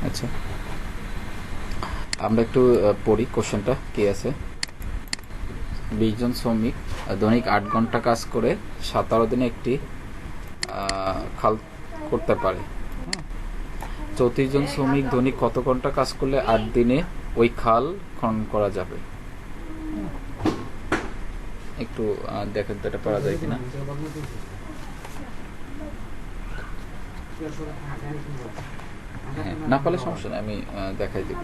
আচ্ছা, আমরা একটু পড়ি কোশ্চেনটা কি আছে। 20 জন শ্রমিক দৈনিক 8 ঘন্টা কাজ করে 17 দিনে একটি খাল করতে পারে। 34 জন শ্রমিক দৈনিক কত ঘন্টা কাজ করলে 8 দিনে ওই খাল খনন করা যাবে? একটু দেখেন তো এটা পারা যায় কিনা। হ্যাঁ, না পারলে সমস্যা নেই, আমি দেখাই দিব।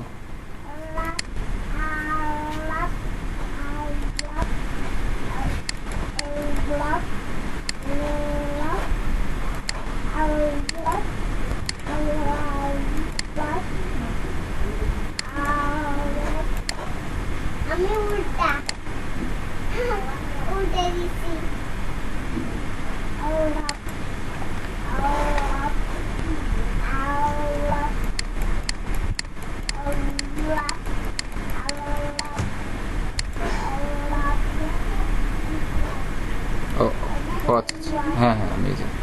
ও ও আচ্ছা আচ্ছা, হ্যাঁ হ্যাঁ আমি জানি।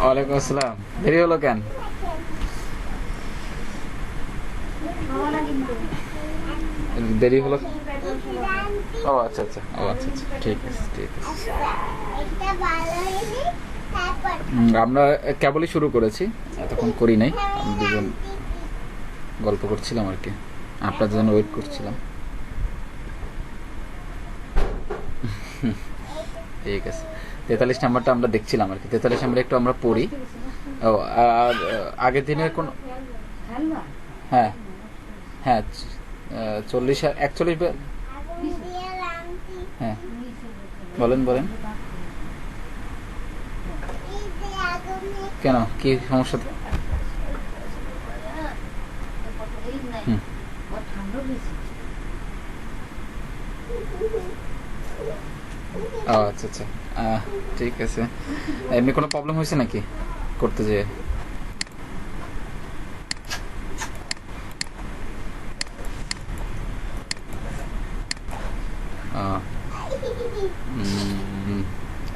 ওয়ালাইকুম আসসালাম, দেরি হলো কেন? দেরি হলো, ও আচ্ছা আচ্ছা, ও আচ্ছা আচ্ছা, ঠিক আছে ঠিক আছে। আমরা কেবলই শুরু করেছি, এতক্ষণ করি নাই। আমরা দুজন গল্প করছিলাম আর কি, আপনার জন্য ওয়েট করছিলাম। ঠিক আছে, 43 নাম্বারটা আমরা দেখছিলাম আর কি। 43 নাম্বার একটু আমরা পড়ি। ও আর আগের দিনের কোন, হ্যাঁ হ্যাঁ 40 আর 41, হ্যাঁ বলেন বলেন, কেন কি সমস্যা? ও আচ্ছা আচ্ছা, ঠিক আছে। এমনি কোনো প্রবলেম হয়েছে নাকি করতে যেয়ে?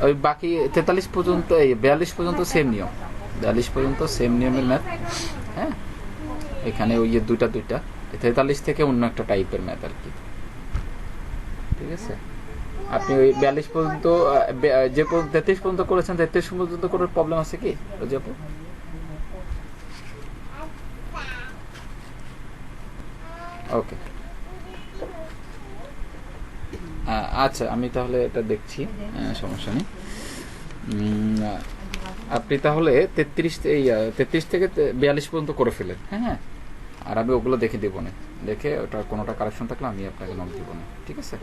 ওই বাকি 43 পর্যন্ত, এই 42 পর্যন্ত সেম নিয়ম, 42 পর্যন্ত সেম নিয়মের ম্যাথ। হ্যাঁ, এখানে ওই দুইটা 43 থেকে অন্য একটা টাইপের ম্যাথ আর কি। ঠিক আছে, আপনি ওই 42 পর্যন্ত, যে 33 পর্যন্ত করেছেন, 33 পর্যন্ত করার প্রবলেম আছে কি রোজাপু? ওকে, আচ্ছা আমি তাহলে এটা দেখছি, সমস্যা নেই। আপনি তাহলে 33 থেকে 42 পর্যন্ত করে ফেলেন। হ্যাঁ হ্যাঁ, আর আমি ওগুলো দেখে দেবো না, দেখে ওটা কোনোটা কারেকশন থাকলে আমি আপনাকে নক দিব না, ঠিক আছে?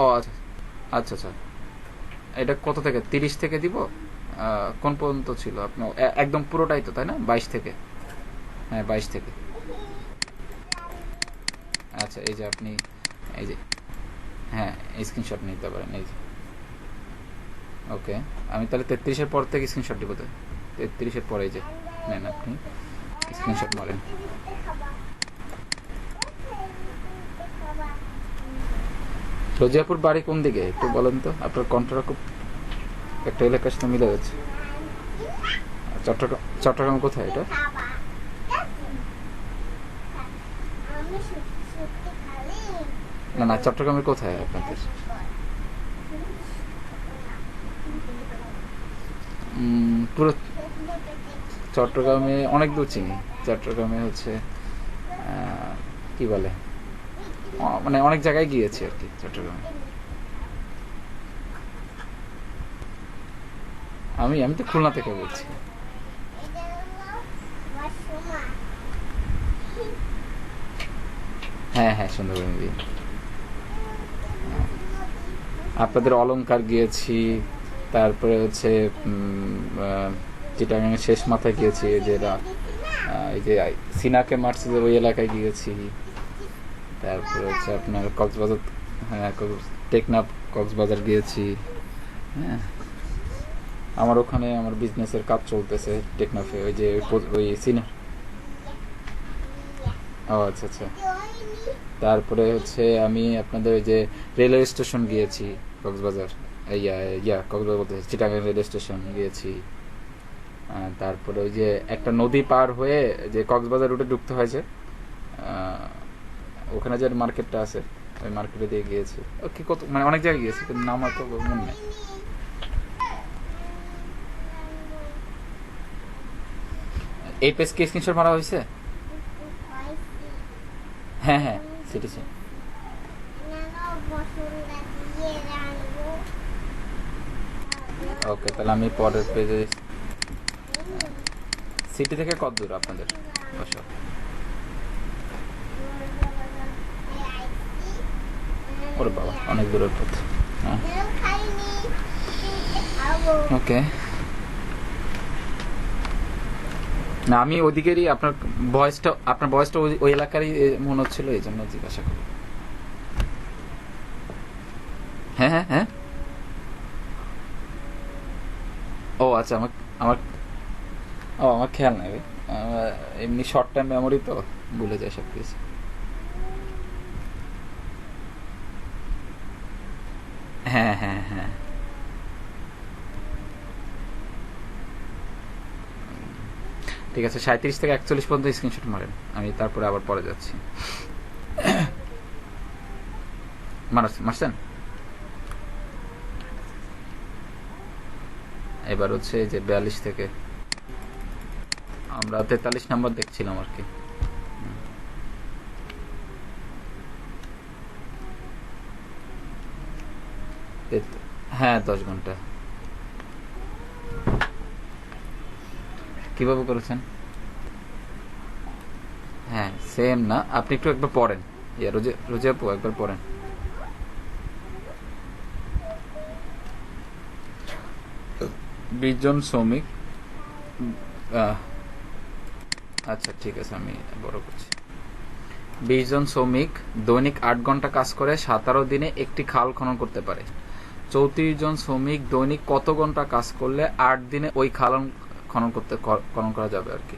ও আচ্ছা আচ্ছা আচ্ছা, এটা কত থেকে? 30 থেকে দিব। কোন পর্যন্ত ছিল আপনার? একদম পুরোটাই তো, তাই না? 22 থেকে, হ্যাঁ 22 থেকে। আচ্ছা, এই যে আপনি, এই যে, হ্যাঁ স্ক্রিনশট নিতে পারেন, এই যে। ওকে, আমি তাহলে 33-এর পর থেকে স্ক্রিনশট দিব। 33-এর পরে, এই যে নেন, আপনি স্ক্রিনশট মারেন। রোজিয়াপুর বাড়ি কোন দিকে একটু বলেন তো? আপনার কণ্ঠটা খুব একটা এলাকার সাথে মিলে যাচ্ছে। চট্টগ্রাম কোথায় এটা? না না, চট্টগ্রামের কোথায় আপনাদের? পুরো চট্টগ্রামে অনেক দূর চিনি। চট্টগ্রামে হচ্ছে কি বলে, মানে অনেক জায়গায় গিয়েছি আর কি চট্টগ্রামে। আমি তো খুলনা থেকে বলছি। হ্যাঁ হ্যাঁ, সুন্দরবন। আপনাদের অলংকার গিয়েছি, তারপরে হচ্ছে চিটাগাঙের শেষ মাথায় গিয়েছি, যে এই যে সিনাকে মারছে যে ওই এলাকায় গিয়েছি। তারপরে হচ্ছে আপনার কক্সবাজার, হ্যাঁ টেকনাফ কক্সবাজার গিয়েছি। হ্যাঁ আমার ওখানে আমার বিজনেসের কাজ চলতেছে টেকনাফে, ওই যে ওই সিনা। ও আচ্ছা আচ্ছা। তারপরে হচ্ছে আমি আপনাদের ওই যে রেলওয়ে স্টেশন গিয়েছি কক্সবাজার, ইয়া ইয়া কক্সবাজার বলতে চিটাগাং রেলওয়ে স্টেশন গিয়েছি। তারপরে ওই যে একটা নদী পার হয়ে যে কক্সবাজার রুটে ঢুকতে হয়েছে, ওখানে যে মার্কেটটা আছে ওই মার্কেটে দিয়ে গিয়েছি। কি কত মানে অনেক জায়গায় গিয়েছি কিন্তু নাম হয়তো মনে নেই। এই পেজ কি স্ক্রিনশট মারা হয়েছে? হ্যাঁ হ্যাঁ সিটিসি। ওকে তাহলে আমি পরের পেজে। সিটি থেকে কত দূর আপনাদের বাসা? ওরে বাবা অনেক দূরের পথ। হ্যাঁ ওকে। না আমি ওদিকেরই, আপনার বয়সটা ওই এলাকারই মনে হচ্ছিল, এই জন্য জিজ্ঞাসা করি। হ্যাঁ হ্যাঁ হ্যাঁ। ও আচ্ছা আমার আমার আমার খেয়াল নাই ভাই। এমনি শর্ট টাইম মেমোরি তো ভুলে যায় সব কিছু। হ্যাঁ হ্যাঁ হ্যাঁ। ঠিক আছে 37 থেকে 41 পর্যন্ত স্ক্রিনশট মারেন, আমি তারপরে আবার পরে যাচ্ছি। মারছেন? এবার হচ্ছে যে 42 থেকে আমরা 43 নাম্বার দেখছিলাম আর কি। হ্যাঁ 10 ঘন্টা। কিভাবে করেছেন? হ্যাঁ সেম না, আপনি একটু একবার পড়েন, রোজে আপু একবার পড়েন। বিশজন শ্রমিক, আচ্ছা ঠিক আছে আমি বড় করছি। 20 জন শ্রমিক দৈনিক 8 ঘন্টা কাজ করে 17 দিনে একটি খাল খনন করতে পারে। 34 জন শ্রমিক দৈনিক কত ঘন্টা কাজ করলে 8 দিনে ওই খাল খনন করা যাবে আর কি।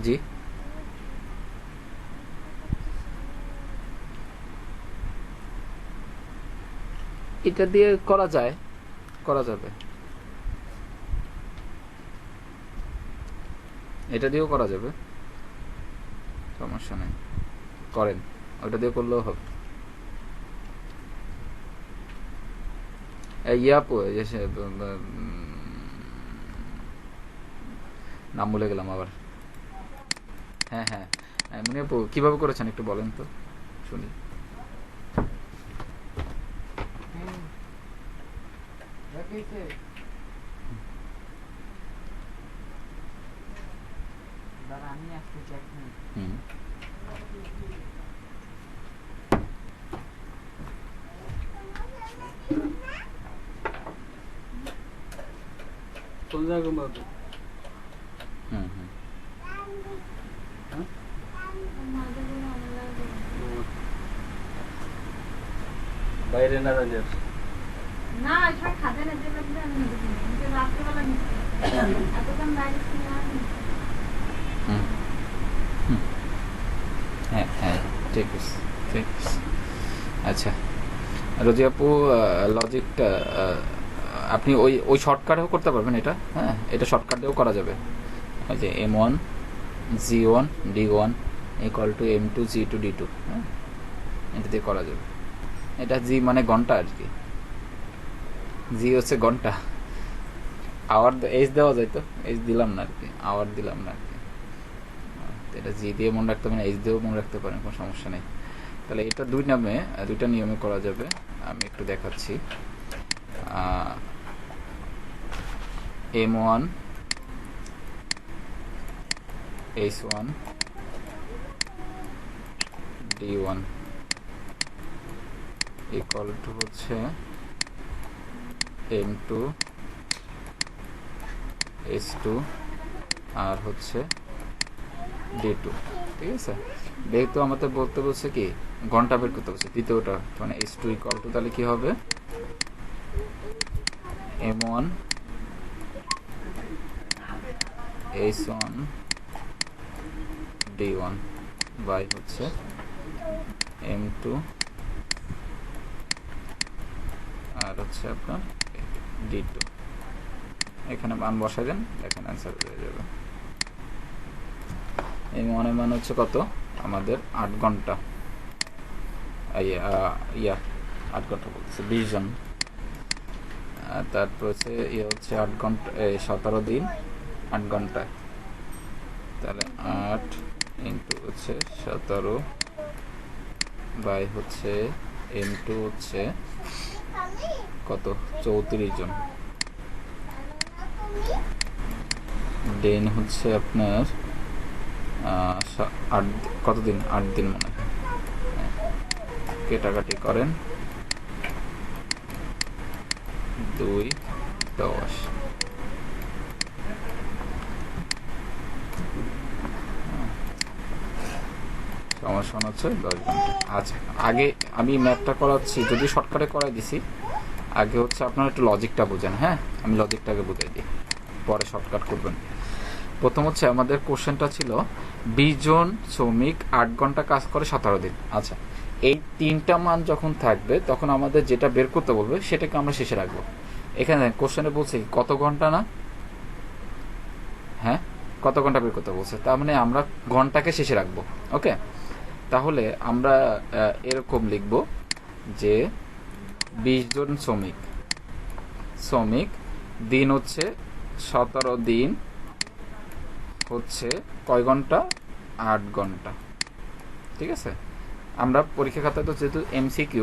জি এটা দিয়ে করা যাবে, এটা দিয়েও করা যাবে, সমস্যা নেই, করেন, ওটা দিয়ে করলেও হবে। নাম ভুলে গেলাম আবার। হ্যাঁ হ্যাঁ মনে আপু কিভাবে করেছেন একটু বলেন তো শুনি। বাইরে না জানি না এটা খাবে না, যে লাগবে আমি নেব, যে রাত্রেবেলা নিচ্ছি এতক্ষণ বাইরে ছিল আমি। হ্যাঁ হ্যাঁ ঠিক আছে ঠিক আছে। আচ্ছা রোজি আপু লজিকটা আপনি ওই শর্টকাটেও করতে পারবেন এটা। হ্যাঁ এটা শর্টকাট দিয়েও করা যাবে, ওই যে M1 G1 D1 equal to M2 G2 D2। হ্যাঁ এটা দিয়ে করা যাবে। এটা জি মানে ঘন্টা আর কি, জি হচ্ছে ঘন্টা, আওয়ার এইচ দেওয়া যায় তো, এইচ দিলাম না আর কি, আওয়ার দিলাম না আর কি। এটা জি দিয়ে মনে রাখতে পারেন, এইচ দিয়েও মনে রাখতে পারেন, কোনো সমস্যা নেই। তাহলে এটা দুইটা নিয়মে করা যাবে, আমি একটু দেখাচ্ছি। M1 H1 D1 equal to হচ্ছে M2 S2 আর হচ্ছে D2, ঠিক আছে। যেহেতু আমাদের বলতে বলছে কি ঘন্টা বের করতে বলছে দ্বিতীয়টা, মানে S2 ইকুয়াল টু তাহলে কি হবে M1 S1 D1 বাই হচ্ছে M2 আর হচ্ছে আপনার D2। এখানে মান বসাই দেন, দেখেন অ্যান্সার হয়ে যাবে। M1 এর মান হচ্ছে কত আমাদের 8 ঘন্টা, 8 ঘন্টা বলতেছে 20 জন। তারপর হচ্ছে হচ্ছে 8 ঘন্টা 17 দিন 8 ঘন্টা, তাহলে 8 ইন্টু হচ্ছে 17 বাই হচ্ছে M2 হচ্ছে কত 34 জন, দেন হচ্ছে আপনার 8 দিন 8 দিন মনে হয়, কেটাকাটি করেন 2 10 সমস্যা হচ্ছে 10 ঘন্টা। আচ্ছা, আগে আমি ম্যাথটা করাচ্ছি, যদি শর্টকাটে করাই দিছি, আগে হচ্ছে আপনার একটু লজিকটা বোঝেন। হ্যাঁ, আমি লজিকটাকে বুঝাই দিই, পরে শর্টকাট করবেন। প্রথম হচ্ছে আমাদের কোশ্চেনটা ছিল 20 জন শ্রমিক 8 ঘন্টা কাজ করে 17 দিন। আচ্ছা, এই তিনটা মান যখন থাকবে তখন আমাদের যেটা বের করতে বলবে সেটাকে আমরা শেষে রাখবো। এখানে কোশ্চেনে বলছে কত ঘন্টা না, হ্যাঁ কত ঘন্টা বের করতে বলছে, তার মানে আমরা ঘন্টাকে শেষে রাখবো। ওকে, তাহলে আমরা এরকম লিখব যে 20 জন শ্রমিক দিন হচ্ছে 17 দিন হচ্ছে কয় ঘন্টা 8 ঘন্টা, ঠিক আছে। আমরা পরীক্ষা খাতায় তো যেহেতু MCQ,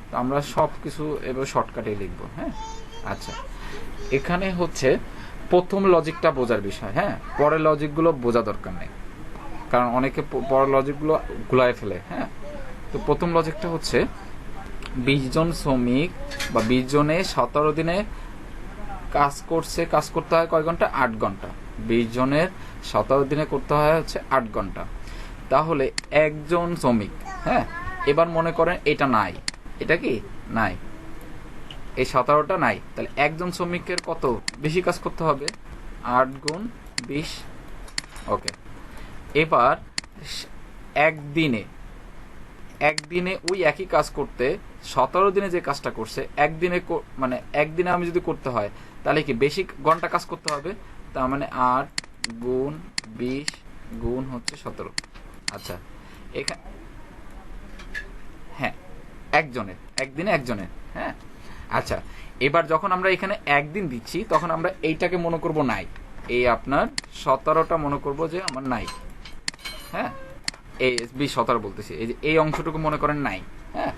তো আমরা সব কিছু এবার শর্টকাটে লিখবো। হ্যাঁ, আচ্ছা, এখানে হচ্ছে প্রথম লজিকটা বোঝার বিষয়। হ্যাঁ, পরের লজিকগুলো বোঝা দরকার নেই, কারণ অনেকে পরের লজিকগুলো গুলায় ফেলে। হ্যাঁ, তো প্রথম লজিকটা হচ্ছে 20 জন শ্রমিক বা 20 জনে 17 দিনে কাজ করতে হয় কয় ঘন্টা 8 ঘন্টা, 20 জনের 17 দিনে করতে হয় হচ্ছে 8 ঘন্টা। তাহলে একজন শ্রমিক, হ্যাঁ এবার মনে করেন এটা নাই, এটা কি নাই, এই 17টা নাই, তাহলে একজন শ্রমিকের কত বেশি কাজ করতে হবে 8 গুণ 20। ওকে, এবার একদিনে ওই একই কাজ করতে 17 দিনে যে কাজটা করছে মানে একদিনে আমি যদি করতে হয় তাহলে কি বেশি ঘন্টা কাজ করতে হবে, তার মানে 8 গুণ 20 গুণ হচ্ছে 17। আচ্ছা, এখানে হ্যাঁ একদিনে একজনের। হ্যাঁ, আচ্ছা, এবার যখন আমরা এখানে একদিন দিচ্ছি তখন আমরা এইটাকে মনে করব নাই, এই আপনার 17টা মনে করব যে আমার নাই। হ্যাঁ, এই 20 17 বলতেছি, এই যে এই অংশটুকু মনে করেন নাই। হ্যাঁ,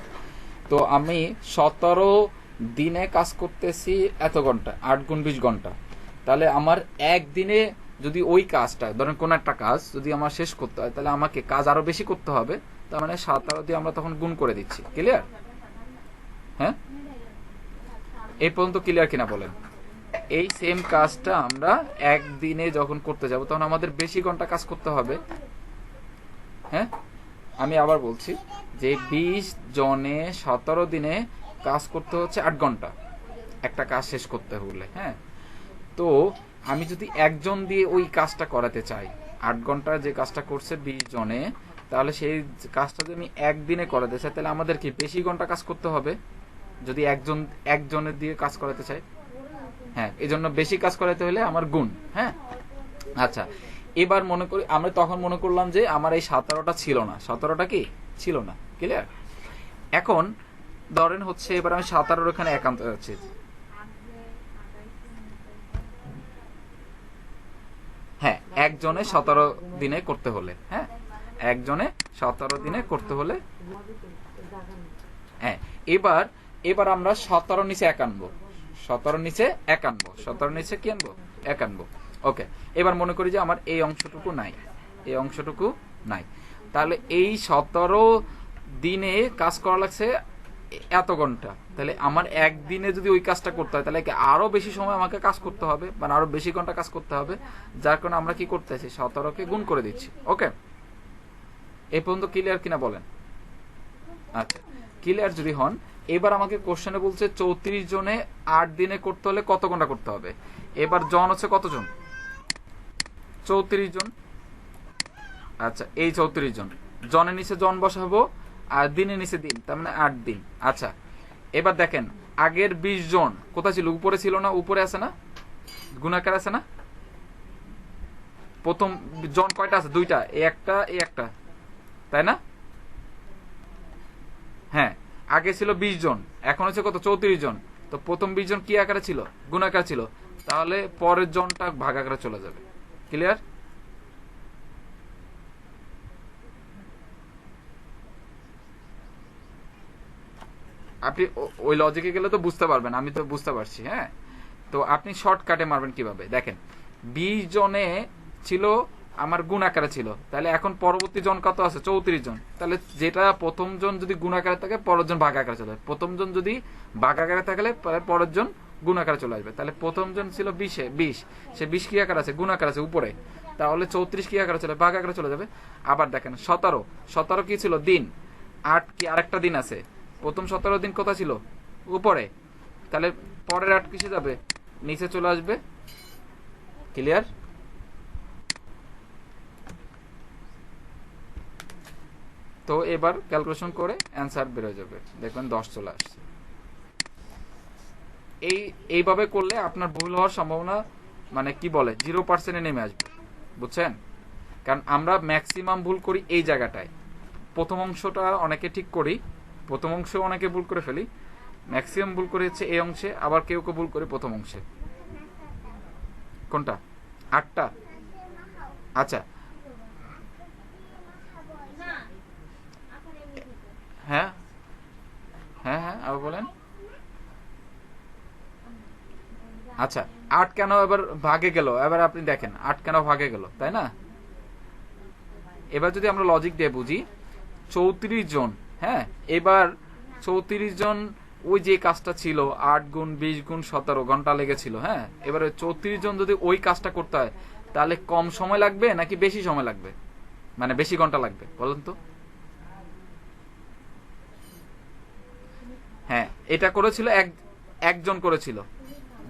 তো আমি 17 দিনে কাজ করতেছি এত ঘন্টা, 8 গুণ 20 ঘন্টা, তাহলে আমার একদিনে যদি ওই কাজটা ধরেন কোন একটা কাজ যদি আমার শেষ করতে হয় তাহলে আমাকে কাজ আরো বেশি করতে হবে, তার মানে 17 দিয়ে আমরা তখন গুণ করে দিচ্ছি। ক্লিয়ার? হ্যাঁ, এই পর্যন্ত ক্লিয়ার কিনা বলেন? এই সেম কাজটা আমরা একদিনে যখন করতে যাব তখন আমাদের বেশি ঘন্টা কাজ করতে হবে। হ্যাঁ, আমি আবার বলছি যে 20 জনে 17 দিনে কাজ করতে হচ্ছে 8 ঘন্টা একটা কাজ শেষ করতে হলে। হ্যাঁ, তো আমি যদি একজন দিয়ে ওই কাজটা করাতে চাই, 8 ঘন্টা যে কাজটা করছে 20 জনে, তাহলে সেই কাজটা যদি আমি একদিনে করাতে চাই তাহলে আমাদের কি বেশি ঘন্টা কাজ করতে হবে যদি একজনের দিয়ে কাজ করাতে চাই। হ্যাঁ, এই জন্য বেশি কাজ করাতে হলে আমার গুণ। হ্যাঁ, আচ্ছা, এবার মনে করি আমরা তখন মনে করলাম যে আমার এই 17টা ছিল না, 17টা কি ছিল না। ক্লিয়ার? এখন ধরেন হচ্ছে এবার আমি 17 এখানে একান্ত যাচ্ছি। হ্যাঁ, একজনে 17 দিনে করতে হলে, হ্যাঁ একজনে 17 দিনে করতে হলে, হ্যাঁ এবার আমরা 17 নিচে 1 আনবো, 17 নিচে 1 আনবো, 17 নিচে কি আনবো 1 আনবো। ওকে, এবার মনে করি যে আমার এই অংশটুকু নাই, এই অংশটুকু নাই, তাহলে এই 17 দিনে কাজ করা লাগছে এত ঘন্টা, তাহলে আমার একদিনে যদি ওই কাজটা করতে হয় তাহলে আরো বেশি সময় আমাকে কাজ করতে হবে, মানে আরো বেশি ঘন্টা কাজ করতে হবে। যার কারণে আমরা কি করতেছি, 17কে গুণ করে দিচ্ছি। ওকে, এই পর্যন্ত ক্লিয়ার কিনা বলেন? আচ্ছা, ক্লিয়ার যদি হন, এবার আমাকে কোশ্চেনে বলছে 34 জনে 8 দিনে করতে হলে কত ঘন্টা করতে হবে। এবার জন হচ্ছে কতজন? 34 জন। আচ্ছা, এই 34 জন, জনের নিচে জন বসাবো আর দিনের নিচে দিন, তার মানে 8 দিন। আচ্ছা, এবার দেখেন আগের 20 জন কোথায় ছিল? উপরে ছিল না? উপরে আছে না? গুণাকার আছে না? প্রথম জন কয়টা আছে? 2টা, এই একটা, এই একটা, তাই না? হ্যাঁ, আগে ছিল 20 জন, এখন হচ্ছে কত? 34 জন। তো প্রথম 20 জন কি আকারে ছিল? গুণাকার ছিল, তাহলে পরের জনটা ভাগ আকারে চলে যাবে। ক্লিয়ার? আপনি ওই লজিকে গেলে তো বুঝতে পারবেন, আমি তো বুঝতে পারছি। হ্যাঁ, তো আপনি শর্টকাটে মারবেন কিভাবে দেখেন। 20 জনে ছিল আমার গুণ আকারে ছিল, তাহলে এখন পরবর্তী জন কত আছে? 34 জন। তাহলে যেটা প্রথম জন যদি গুণ আকারে থাকে, পরের জন ভাগ আকারে চলে আসবে। প্রথম জন যদি ভাগ আকারে থাকলে পরের জন গুণ আকারে চলে আসবে। তাহলে প্রথম জন ছিল 20, সে 20 কি আকার আছে? গুণ আকার আছে উপরে, তাহলে 34 কি আকারে চলে? ভাগ আকারে চলে যাবে। আবার দেখেন 17 কি ছিল? দিন। 8 কি আরেকটা দিন আছে? প্রথম 17 দিন কোথা ছিল? উপরে, তাহলে পরের 8 কিসে যাবে? নিচে চলে আসবে। ক্লিয়ার? তো এবার ক্যালকুলেশন করে অ্যান্সার বের হয়ে যাবে, দেখবেন 10 চলে আসছে। এইভাবে করলে আপনার ভুল হওয়ার সম্ভাবনা মানে কি বলে 0%-এ নেমে আসবে, বুঝছেন? কারণ আমরা ম্যাক্সিমাম ভুল করি এই জায়গাটায়। প্রথম অংশটা অনেকে ঠিক করি, প্রথম অংশে অনেকে ভুল করে ফেলি, ম্যাক্সিমাম ভুল করে হচ্ছে এই অংশে, আবার কেউ কেউ ভুল করে প্রথম অংশে। কোনটা? 8টা? আচ্ছা, হ্যাঁ হ্যাঁ হ্যাঁ, আবার বলেন। আচ্ছা, 8 কেন এবার ভাগে গেল? এবার আপনি দেখেন 8 কেন ভাগে গেল, তাই না? এবার যদি আমরা লজিক দিয়ে বুঝি, 34 জন, হ্যাঁ, এবার 34 জন ওই যে কাজটা ছিল 8 গুণ 20 গুণ 17 ঘন্টা লেগেছিল। হ্যাঁ, এবারে 34 জন যদি ওই কাজটা করতে হয় তাহলে কম সময় লাগবে নাকি বেশি সময় লাগবে, মানে বেশি ঘন্টা লাগবে বলেন তো? হ্যাঁ, এটা করেছিল একজন করেছিল,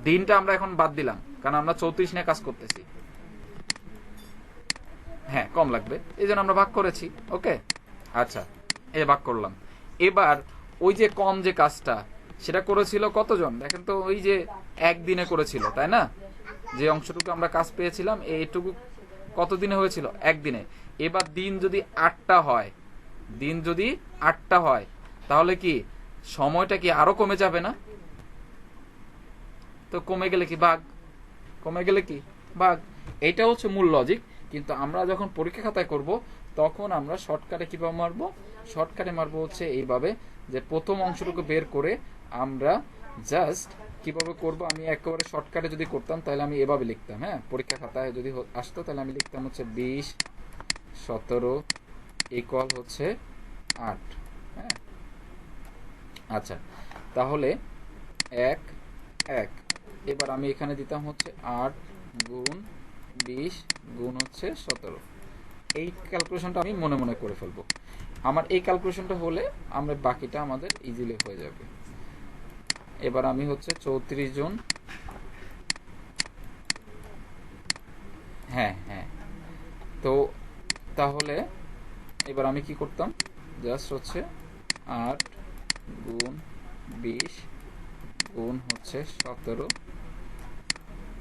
দিনটা আমরা এখন বাদ দিলাম কারণ আমরা 34 নিয়ে কাজ করতেছি। হ্যাঁ, কম লাগবে, এই জন্য আমরা ভাগ করেছি। ওকে, আচ্ছা, এই ভাগ করলাম। এবার ওই যে কম যে কাজটা সেটা করেছিল কতজন দেখেন তো? ওই যে একদিনে করেছিল, তাই না? যে অংশটুকু আমরা কাজ পেয়েছিলাম এইটুকু কত দিনে হয়েছিল? একদিনে। এবার দিন যদি 8টা হয়, দিন যদি 8টা হয়, তাহলে কি সময়টা কি আরো কমে যাবে না? তো কমে গেলে কি ভাগ, কমে গেলে কি ভাগ। এইটা হচ্ছে মূল লজিক। কিন্তু আমরা যখন পরীক্ষা খাতায় করব তখন আমরা শর্টকাটে কিভাবে মারবো? শর্টকাটে মারবো হচ্ছে এইভাবে, যে প্রথম অংশটুকু বের করে আমরা জাস্ট কিভাবে করব, আমি একেবারে শর্টকাটে যদি করতাম তাহলে আমি এভাবে লিখতাম। হ্যাঁ, পরীক্ষা খাতায় যদি আসতো তাহলে আমি লিখতাম হচ্ছে 20 17 ইকুয়াল হচ্ছে 8। হ্যাঁ, আচ্ছা, তাহলে 1 1। এবার আমি এখানে দিতাম হচ্ছে 8 গুণ 20 গুণ হচ্ছে 17। এই ক্যালকুলেশনটা আমি মনে মনে করে ফেলবো। আমার এই ক্যালকুলেশনটা হলে আমরা বাকিটা আমাদের ইজিলি হয়ে যাবে। এবার আমি হচ্ছে 34 জন, হ্যাঁ হ্যাঁ, তো তাহলে এবার আমি কি করতাম? জাস্ট হচ্ছে 8 গুণ 20 গুণ হচ্ছে 17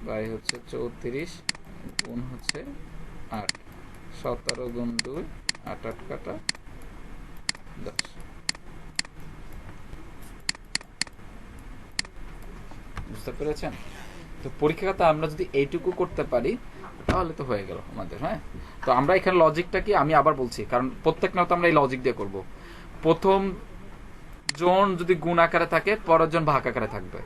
বাই হচ্ছে 34 গুণ হচ্ছে 8। 17 গুণ 2 8 8 কাটা 10। বুঝতে পেরেছেন? তো পরীক্ষা খাতা আমরা যদি এইটুকু করতে পারি তাহলে তো হয়ে গেল আমাদের। হ্যাঁ, তো আমরা এখানে লজিকটা কি আমি আবার বলছি, কারণ প্রত্যেক নাও তো আমরা এই লজিক দিয়ে করব। প্রথম জন যদি গুণ আকারে থাকে, পরের জন ভাগ আকারে থাকবে।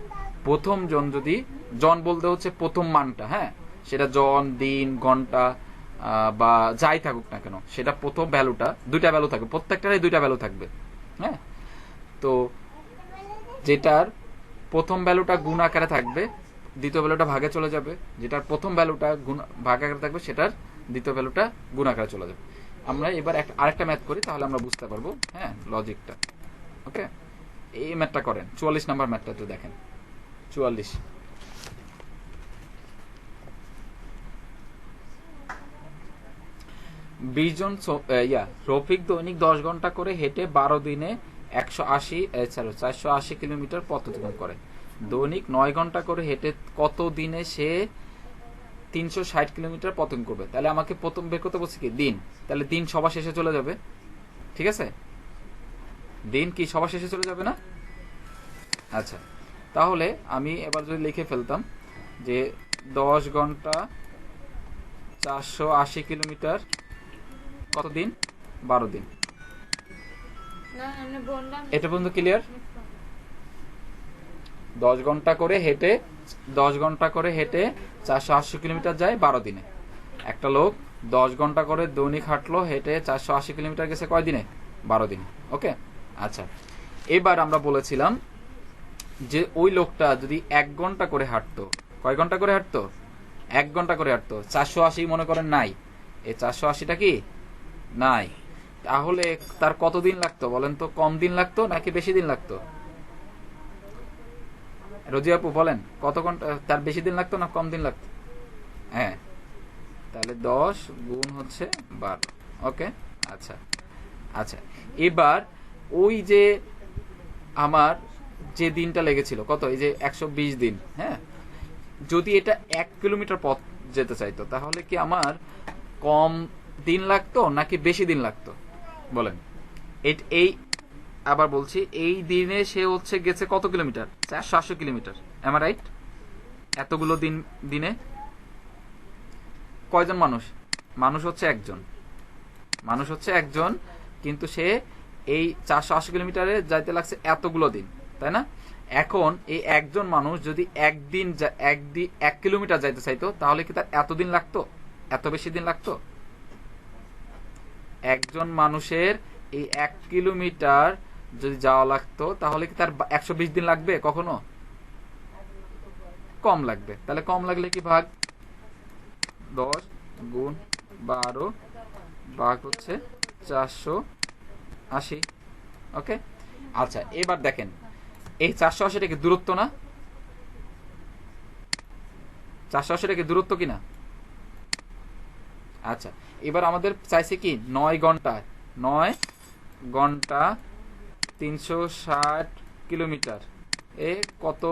প্রথম জন যদি, জন বলতে হচ্ছে প্রথম মানটা, হ্যাঁ, সেটা জন, দিন, ঘন্টা বা যাই থাকুক না কেন, সেটা প্রথম ভ্যালুটা, দুইটা ভ্যালু থাকবে, প্রত্যেকটারই দুইটা ভ্যালু থাকবে। হ্যাঁ, তো যেটার প্রথম ভ্যালুটা গুণ আকারে থাকবে, দ্বিতীয় ভ্যালুটা ভাগে চলে যাবে। যেটার প্রথম ভ্যালুটা ভাগ আকারে থাকবে, সেটার দ্বিতীয় ভ্যালুটা গুণ আকারে চলে যাবে। আমরা এবার আরেকটা ম্যাথ করি, তাহলে আমরা বুঝতে পারবো হ্যাঁ লজিকটা। ওকে, এই ম্যাথটা করেন, 44 নাম্বার ম্যাথটা তো দেখেন। 44 20 জন রফিক দৈনিক 10 ঘন্টা করে হেঁটে 12 দিনে 480 কিলোমিটার পথ অতিক্রম করে। দৈনিক 9 ঘন্টা করে হেঁটে কত দিনে সে 360 কিলোমিটার পথ অতিক্রম করবে? তাহলে আমাকে প্রথম বের করতে বলছি কি দিন, তাহলে দিন সবার শেষে চলে যাবে। ঠিক আছে, দিন কি সবার শেষে চলে যাবে না? আচ্ছা, তাহলে আমি এবার যদি লিখে ফেলতাম যে 10 ঘন্টা 480 কিলোমিটার কত দিন? 12 দিন। এটা পর্যন্ত ক্লিয়ার? 10 ঘন্টা করে হেঁটে 480 কিলোমিটার যায় 12 দিনে। একটা লোক 10 ঘন্টা করে দৈনিক হাঁটলো, হেঁটে 480 কিলোমিটার গেছে কয় দিনে? 12 দিনে। ওকে, আচ্ছা, এবার আমরা বলেছিলাম যে ওই লোকটা যদি 1 ঘন্টা করে হাঁটতো, কয় ঘন্টা করে হাঁটতো? 1 ঘন্টা করে হাঁটতো। 480 মনে করেন নাই, এই 480টা কি নাই, তাহলে তার কত দিন লাগতো বলেন তো? কম দিন লাগতো নাকি বেশি দিন লাগতো? রোজি আপু বলেন, কত ঘন্টা তার বেশি দিন লাগতো না কম দিন লাগতো? হ্যাঁ, তাহলে 10 গুণ হচ্ছে 12। ওকে, আচ্ছা আচ্ছা, এবার ওই যে আমার যে দিনটা লেগেছিল কত, এই যে 120 দিন, হ্যাঁ, যদি এটা 1 কিলোমিটার পথ যেতে চাইতো, তাহলে কি আমার কম দিন লাগতো নাকি বেশি দিন লাগতো বলেন? এই আবার বলছি, এই দিনে সে হচ্ছে গেছে কত kilometre? 480 kilometre. Am I right? এতগুলো দিনে কয়জন মানুষ? মানুষ হচ্ছে একজন, কিন্তু সে এই 480 কিলোমিটারে যাইতে লাগছে এতগুলো দিন, তাই না? এখন এই একজন মানুষ যদি 1 কিলোমিটার যাইতে চাইতো, তাহলে কি তার এতদিন লাগতো? এত বেশি দিন লাগতো? একজন মানুষের এই 1 কিলোমিটার যদি যাওয়া লাগতো, তাহলে কি তার 120 দিন লাগবে? কখনো কম লাগবে। তাহলে কম লাগলে কি ভাগ 10 গুণ 12 ভাগ হচ্ছে 480। ওকে, আচ্ছা, এবার দেখেন এই 480টা কি দূরত্ব না? 480টা কি দূরত্ব কিনা? আচ্ছা, এবার আমাদের চাইছে কি 9 ঘন্টা 360 কিলোমিটার এ কত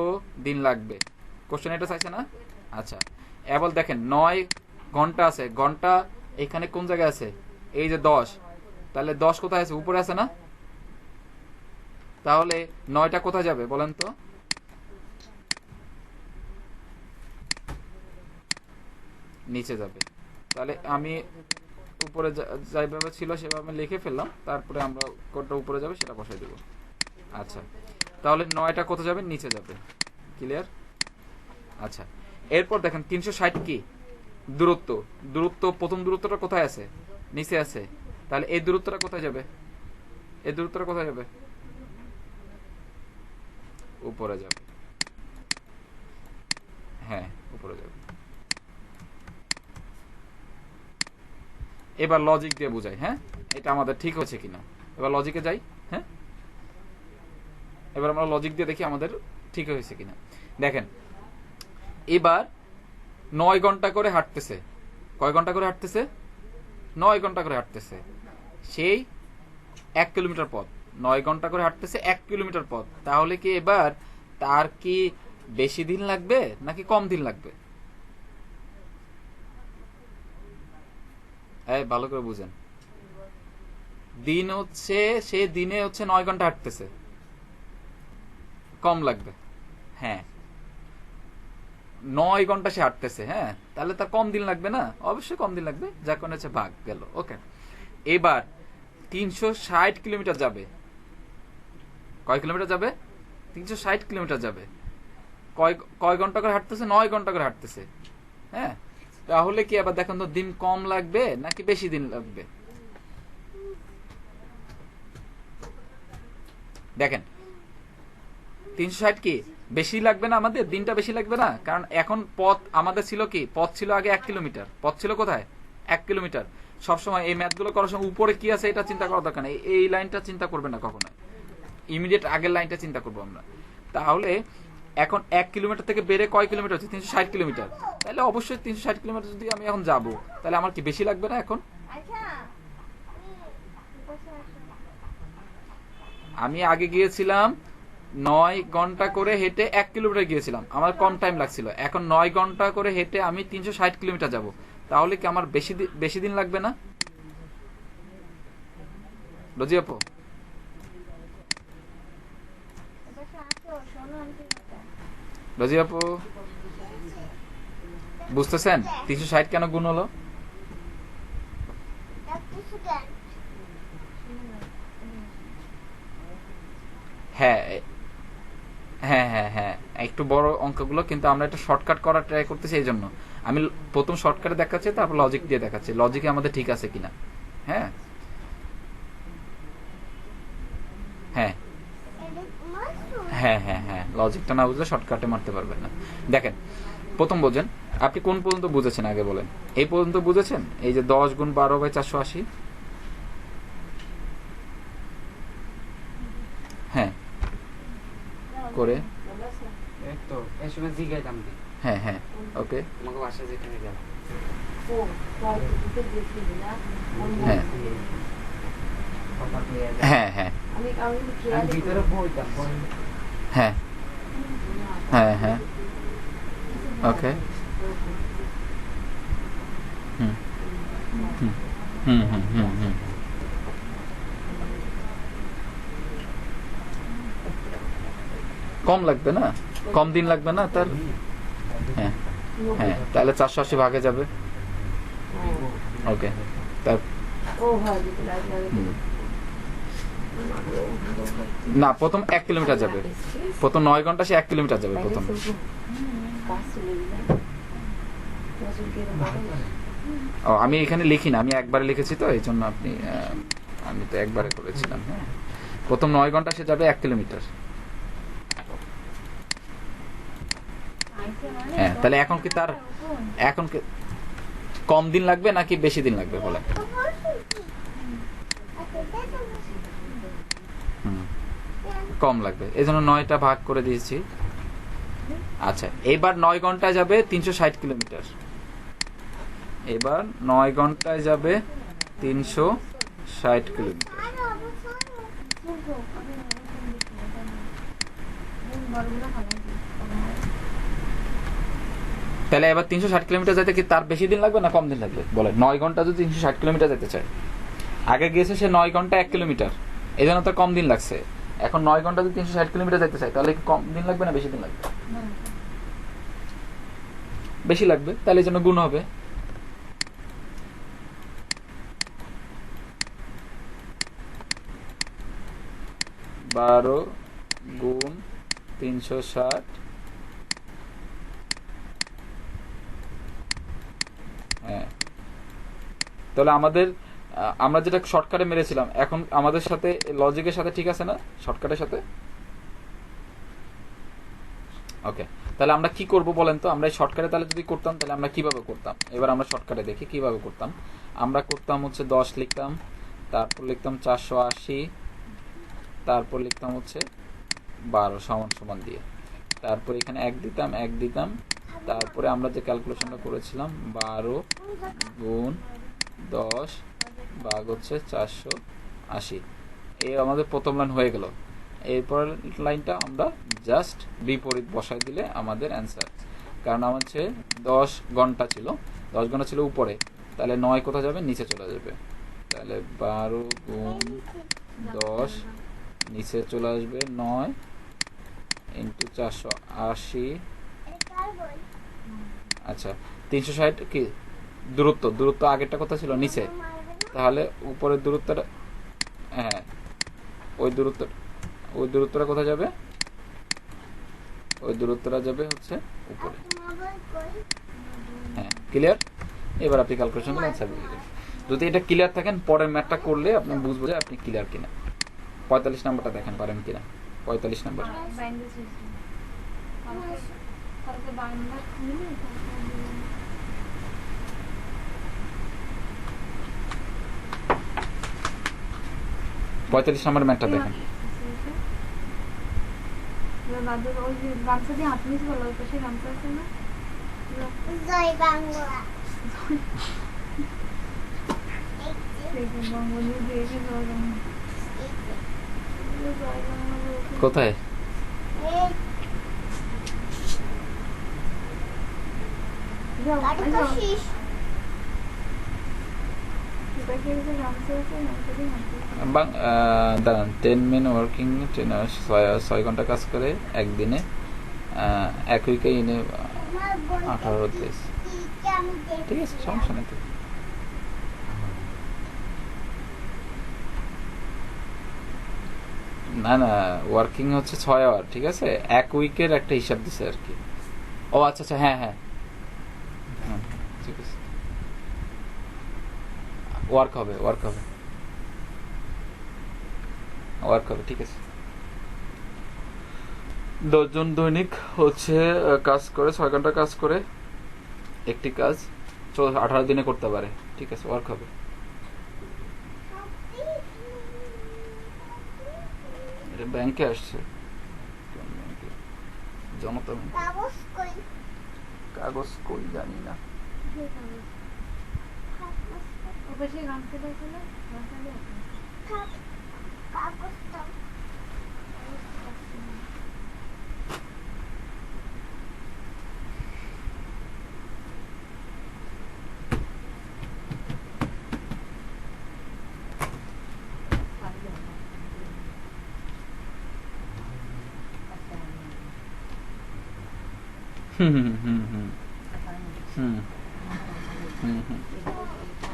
দিন লাগবে? কোশ্চেন এটা চাইছে না? আচ্ছা, এবার দেখেন 9 ঘন্টা আছে, ঘন্টা এখানে কোন জায়গায় আছে? এই যে 10, তাহলে 10 কোথায় আছে? উপরে আছে না? তাহলে 9টা কোথায় যাবে বলেন তো? নিচে যাবে। তাহলে আমি উপরে যেভাবে ছিল সেভাবে লিখে ফেললাম, তারপরে আমরা কোনটা উপরে যাবে সেটা বসাই দেব। আচ্ছা, তাহলে 9টা কোথায় যাবে? নিচে যাবে। ক্লিয়ার? আচ্ছা, এরপর দেখেন 360 কি দূরত্ব প্রথম দূরত্বটা কোথায় আছে? নিচে আছে। তাহলে এই দূরত্বটা কোথায় যাবে? উপরে যাবে। হ্যাঁ, উপরে যাবে। এবার লজিক দিয়ে বুঝাই, হ্যাঁ, এটা আমাদের ঠিক হচ্ছে কিনা। এবার লজিকে যাই। হ্যাঁ, এবার আমরা লজিক দিয়ে দেখি আমাদের ঠিক হয়েছে কিনা। দেখেন, এবার 9 ঘন্টা করে হাঁটতেছে। কয় ঘন্টা করে হাঁটতেছে? 9 ঘন্টা করে হাঁটতেছে। সেই 1 কিলোমিটার পথ। 9 ঘন্টা করে হাঁটতেছে 1 কিলোমিটার পথ। তাহলে কি এবার তার কি বেশি দিন লাগবে নাকি কম দিন লাগবে? ভালো করে বুঝেন। দিন হচ্ছে, সে দিনে হচ্ছে 9 ঘন্টা হাঁটতেছে, কম লাগবে। হ্যাঁ, 9 ঘন্টা সে হাঁটতেছে, হ্যাঁ, তাহলে তার কম দিন লাগবে না? অবশ্যই কম দিন লাগবে, যার কারণে হচ্ছে ভাগ গেল। ওকে, এবার 360 কিলোমিটার যাবে। কয় কিলোমিটার যাবে? 360 কিলোমিটার যাবে। কয় ঘন্টা করে হাঁটতেছে? 9 ঘন্টা করে হাঁটতেছে। হ্যাঁ, তাহলে কি আবার দেখেন তো দিন কম লাগবে নাকি বেশি দিন লাগবে? দেখেন 360 কি বেশি লাগবে না আমাদের, দিনটা বেশি লাগবে না? কারণ এখন পথ আমাদের ছিল কি, পথ ছিল আগে 1 কিলোমিটার, পথ ছিল কোথায় 1 কিলোমিটার। সবসময় এই ম্যাথগুলো করার সময় উপরে কি আছে এটা চিন্তা করার দরকার নেই, এই লাইনটা চিন্তা করবে না কখনো, ইমিডিয়েট আগের লাইনটা চিন্তা করবো আমরা। তাহলে এখন 1 কিলোমিটার থেকে বেড়ে কয় কিলোমিটার হচ্ছে, 360 কিলোমিটার। তাহলে অবশ্যই 360 কিলোমিটার যদি আমি এখন যাবো, তাহলে আমার কি বেশি লাগবে না এখন? আচ্ছা আমি আগে গিয়েছিলাম 9 ঘন্টা করে হেঁটে 1 কিলোমিটার গিয়েছিলাম, আমার কম টাইম লাগছিল। এখন 9 ঘন্টা করে হেঁটে আমি 360 কিলোমিটার যাব, তাহলে কি আমার বেশি দিন লাগবে না? রোজি আপু, রোজি আপু বুঝতেছেন 360 কেন গুণ হলো? হ্যাঁ হ্যাঁ হ্যাঁ হ্যাঁ, একটু বড় অঙ্কগুলো, কিন্তু আমরা একটা শর্টকাট করার ট্রাই করতেছি, এই জন্য আমি প্রথম শর্টকাটে দেখাচ্ছি, তারপর লজিক দিয়ে দেখাচ্ছি, লজিকে আমাদের ঠিক আছে কিনা। হ্যাঁ হ্যাঁ হ্যাঁ হ্যাঁ হ্যাঁ, লজিকটা না বুঝলে শর্টকাটে মারতে পারবেন না। দেখেন প্রথম বোঝেন, আপনি কোন পর্যন্ত বুঝেছেন আগে বলেন? এই পর্যন্ত বুঝেছেন, এই যে 10 গুণ 12/480। হ্যাঁ করে তো এই সময় জিগাইতাম না। হ্যাঁ হ্যাঁ ওকে তোমাকে বাসা যেখানে গেলাম হ্যাঁ কথা কইয়া হ্যাঁ হ্যাঁ আমি ভিতরে বইতাম হ্যাঁ হ্যাঁ হ্যাঁ ওকে হুম হুম হুম হুম হুম হুম কম লাগবে না, কম দিন লাগবে না তার? হ্যাঁ হ্যাঁ, তাহলে 480 ভাগে যাবে। ওকে, তার না প্রথম 1 কিলোমিটার যাবে, প্রথম 9 ঘন্টা সে 1 কিলোমিটার যাবে প্রথম। ও আমি এখানে লিখি না, আমি একবারে লিখেছি তো এই জন্য আপনি আমি তো একবারে করেছিলাম। হ্যাঁ প্রথম 9 ঘন্টা সে যাবে 1 কিলোমিটার। হ্যাঁ তাহলে এখন কি তার এখন কি কম দিন লাগবে নাকি বেশি দিন লাগবে বলেন? কম লাগবে, এই জন্য 9টা ভাগ করে দিয়েছি। আচ্ছা এবার 9 ঘন্টায় যাবে 360 কিলোমিটার, এবার 9 ঘন্টায় যাবে 360 কিলোমিটার। তাহলে এবার 360 কিলোমিটার যেতে কি তার বেশি দিন লাগবে না কম দিন লাগবে বলে? 9 ঘন্টা যদি 360 কিলোমিটার যেতে চায়, আগে গিয়েছে সে 9 ঘন্টা 1 কিলোমিটার, এই জন্য তার কম দিন লাগছে। এখন 9 ঘন্টা যদি 360 কিলোমিটার যেতে চায়, তাহলে কি কম দিন লাগবে না বেশি দিন লাগবে? বেশি লাগবে, তাহলে এই জন্য গুণ হবে। বারো গুণ 360, হ্যাঁ তাহলে আমাদের আমরা যেটা শর্টকাটে মেরেছিলাম এখন আমাদের সাথে লজিকের সাথে ঠিক আছে না, শর্টকাটের সাথে? ওকে তাহলে আমরা কি করব বলেন তো? আমরা এই শর্টকাটে তাহলে যদি করতাম তাহলে আমরা কিভাবে করতাম? এবার আমরা শর্টকাটে দেখি কিভাবে করতাম। আমরা করতাম হচ্ছে 10 লিখতাম, তারপর লিখতাম 480, তারপর লিখতাম হচ্ছে 12 সমান সমান দিয়ে, তারপর এখানে 1 দিতাম, তারপরে আমরা যে ক্যালকুলেশনটা করেছিলাম 12 গুণ 10 ভাগ হচ্ছে 480, এই আমাদের প্রথম লাইন হয়ে গেল। এরপর লাইনটা আমরা জাস্ট বিপরীত বসাই দিলে আমাদের অ্যান্সার। কারণ আমার হচ্ছে 10 ঘন্টা ছিল, 10 ঘন্টা ছিল উপরে, তাহলে 9 কোথায় যাবে? নিচে চলে যাবে। তাহলে 12 গুণ 10 নিচে চলে আসবে 9 ইন্টু 480। আচ্ছা 360 কি দূরত্ব আগেরটা কথা ছিল নিচে, তাহলে উপরের দূরত্বটা, হ্যাঁ ওই দূরত্বটা কোথায় যাবে? ওই দূরত্বটা যাবে হচ্ছে উপরে। হ্যাঁ ক্লিয়ার? এবার আপনি ক্যালকুলেশন করে অ্যান্সার দিয়ে দেবেন। যদি এটা ক্লিয়ার থাকেন পরের ম্যাথটা করলে আপনি বুঝবো যে আপনি ক্লিয়ার কিনা। 45 নাম্বারটা দেখেন পারেন কিনা। 45 নাম্বার। বাইন্ডে সিস্টেম কালকে বাংলা খুলে 45 নাম্বার ম্যাটটা দেখেন। দাদুর ওই যে গামছা দিয়ে হাত মিস বলো ওই পাশে গামছা আছে না জয় বাংলা বঙ্গবন্ধু দিয়েছে জয় বাংলা জয় বাংলা বলতে কোথায়? যাও গাড়ি যাও কষিস পাশে যে গামছা আছে গামছা দিয়ে হাত মিস দাঁড়ান 10 মেন ওয়ার্কিং 10 আওয়ার্স 6 ঘন্টা কাজ করে একদিনে এক উইকে ইনে আমার বোন 18 দিস। আমি ঠিক আছে, সমস্যা নেই তো। না না, ওয়ার্কিং হচ্ছে 6 আওয়ার, ঠিক আছে, এক উইকের একটা হিসাব দিছে আর কি। ও আচ্ছা আচ্ছা, হ্যাঁ হ্যাঁ হ্যাঁ, ঠিক আছে, ওয়ার্ক হবে ওয়ার্ক হবে ওয়ার্ক হবে, ঠিক আছে। 10 জন দৈনিক হচ্ছে কাজ করে, 6 ঘন্টা কাজ করে একটি কাজ 18 দিনে করতে পারে, ঠিক আছে, ওয়ার্ক হবে। এটা ব্যাংকে আসছে, কোন ব্যাংকে? জনতা ব্যাংক। কাগজ কই কাগজ কই জানি না। ও পাশে গামছাটা ছিল গামছা দিয়ে কাগজটা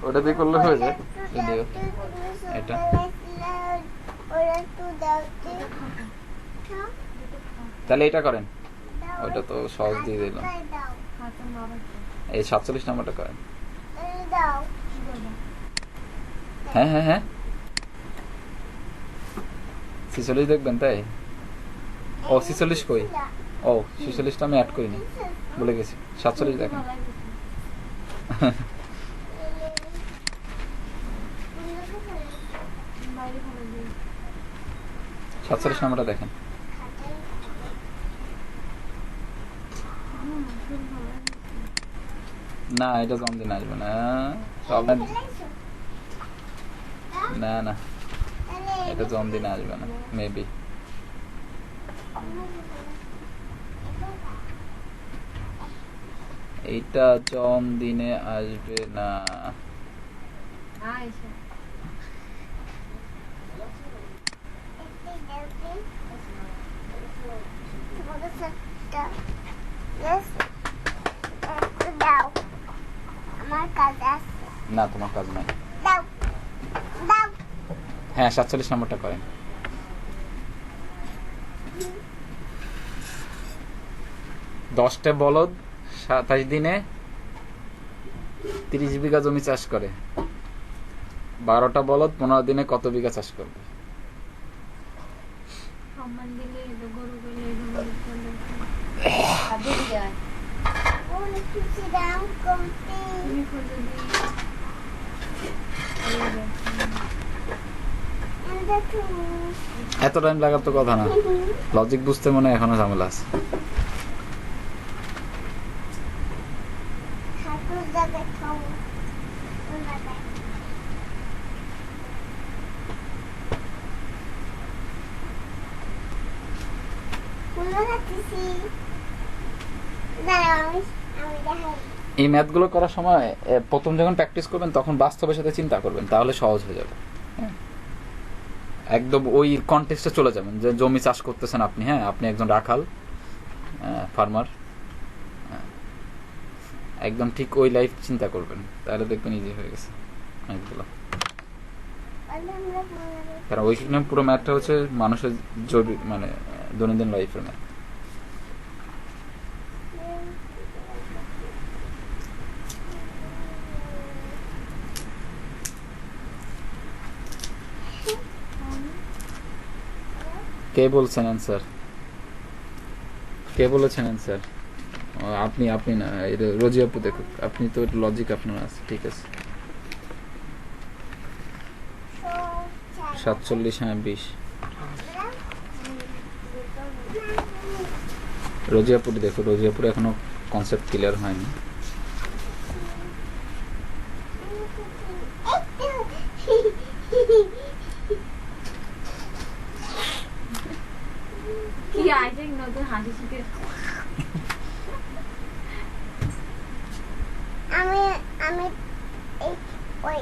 ওটা দিয়ে করলে হয়ে যায় যদিও। এটা ওরা তো দাও তাহলে এটা করেন, ওইটা তো সহজ দিয়ে দিলাম। দাও হাতের বাবা এই 47 নাম্বারটা করেন। দাও হ্যাঁ হ্যাঁ হ্যাঁ, 46 দেখবেন তাই? ও 46 কই? ও 46টা আমি অ্যাড করিনি, ভুলে গেছি। 47 দেখেন। বাইরে ভালো দিয়ে 47 নাম্বারটা দেখেন। খুব ভালো না, এটা জন্মদিন আসবে না, সব না না, এটা জন্মদিন আসবে না, মেবি। এইটা জন্মদিনে আসবে না। আচ্ছা দাও আমার কাজ আছে না, তোমার কাজ নাই। দাও দাও হ্যাঁ 47 নাম্বারটা করেন। 10টা বলদ 27 দিনে 30 বিঘা জমি চাষ করে। 12টা বলদ 15 দিনে কত বিঘা চাষ করবে? সম্মান দিলে গরু গেলে গরু করলে অনেক কিছু দাম কমতে তুমি খোঁজো এত টাইম লাগার তো কথা না, লজিক বুঝতে মনে হয় এখনো ঝামেলা আছে। ঠাকুর জায়গায় খাবো এই ম্যাথগুলো করার সময় প্রথম যখন প্র্যাকটিস করবেন তখন বাস্তবের সাথে চিন্তা করবেন, তাহলে সহজ হয়ে যাবে। হ্যাঁ, একদম ওই কনটেক্সটে চলে যাবেন যে জমি চাষ করতেছেন আপনি, হ্যাঁ, আপনি একজন রাখাল ফার্মার, একদম ঠিক ওই লাইফ চিন্তা করবেন, তাহলে দেখবেন ইজি হয়ে গেছে ম্যাথগুলো। কারণ ওইখানে পুরো ম্যাথটা হচ্ছে মানুষের জরুরি, মানে দৈনন্দিন লাইফের ম্যাথ। কে কে বলছেন অ্যান্সার? কে বলেছেন অ্যান্সার? আপনি আপনি না, এটা রোজি আপু দেখুক। আপনি তো লজিক আপনার আছে, ঠিক আছে। 47, হ্যাঁ 20। রোজি আপুর দেখো, রোজি আপুর এখনো কনসেপ্ট ক্লিয়ার হয়নি। কি আইছে নতুন হাসি শিখে। আমি আমি এই ওই